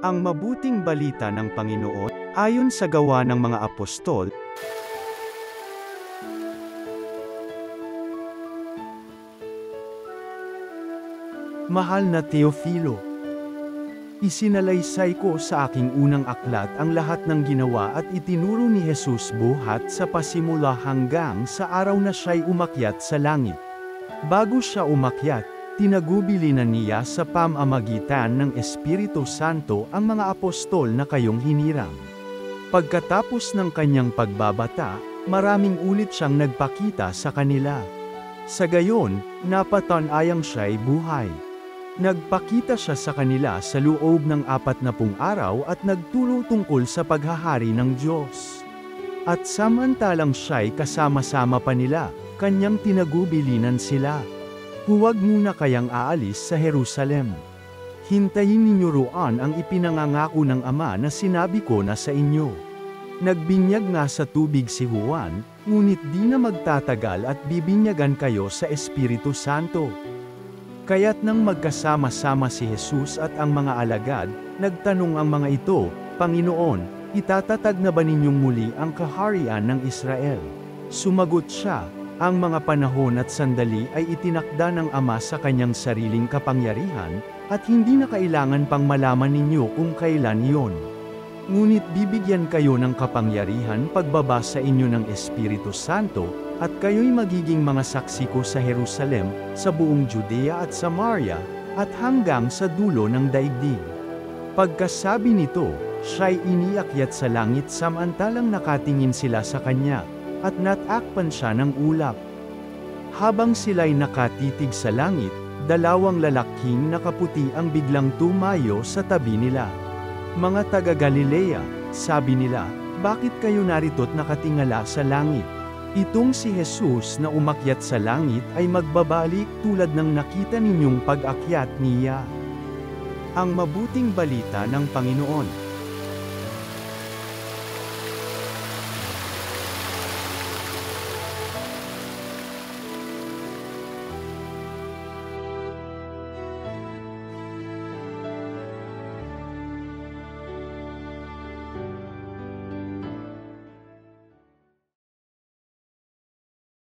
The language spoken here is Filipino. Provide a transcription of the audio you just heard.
Ang mabuting balita ng Panginoon, ayon sa Gawa ng mga Apostol. Mahal na Teofilo, isinalaysay ko sa aking unang aklat ang lahat ng ginawa at itinuro ni Jesus buhat sa pasimula hanggang sa araw na siya'y umakyat sa langit. Bago siya umakyat, tinagubilinan niya sa pamamagitan ng Espiritu Santo ang mga apostol na kayong hinirang. Pagkatapos ng kanyang pagbabata, maraming ulit siyang nagpakita sa kanila. Sa gayon, napatanayang siya'y buhay. Nagpakita siya sa kanila sa loob ng 40 araw at nagturo tungkol sa paghahari ng Diyos. At samantalang siya'y kasama-sama pa nila, kanyang tinagubilinan sila. Huwag muna kayang aalis sa Jerusalem. Hintayin ninyo roon ang ipinangangako ng Ama na sinabi ko na sa inyo. Nagbinyag nga sa tubig si Juan, ngunit di na magtatagal at bibinyagan kayo sa Espiritu Santo. Kaya't nang magkasama-sama si Jesus at ang mga alagad, nagtanong ang mga ito, Panginoon, itatatag na ba ninyong muli ang kaharian ng Israel? Sumagot siya, ang mga panahon at sandali ay itinakda ng Ama sa kanyang sariling kapangyarihan, at hindi na kailangan pang malaman ninyo kung kailan iyon. Ngunit bibigyan kayo ng kapangyarihan pagbaba sa inyo ng Espiritu Santo, at kayo'y magiging mga saksi ko sa Jerusalem, sa buong Judea at Samaria, at hanggang sa dulo ng daigdig. Pagkasabi nito, siya'y iniakyat sa langit samantalang nakatingin sila sa kanya, at natakpan siya ng ulap. Habang sila'y nakatitig sa langit, dalawang lalaking nakaputi ang biglang tumayo sa tabi nila. Mga taga-Galilea, sabi nila, bakit kayo narito't nakatingala sa langit? Itong si Jesus na umakyat sa langit ay magbabalik tulad ng nakita ninyong pag-akyat niya. Ang mabuting balita ng Panginoon.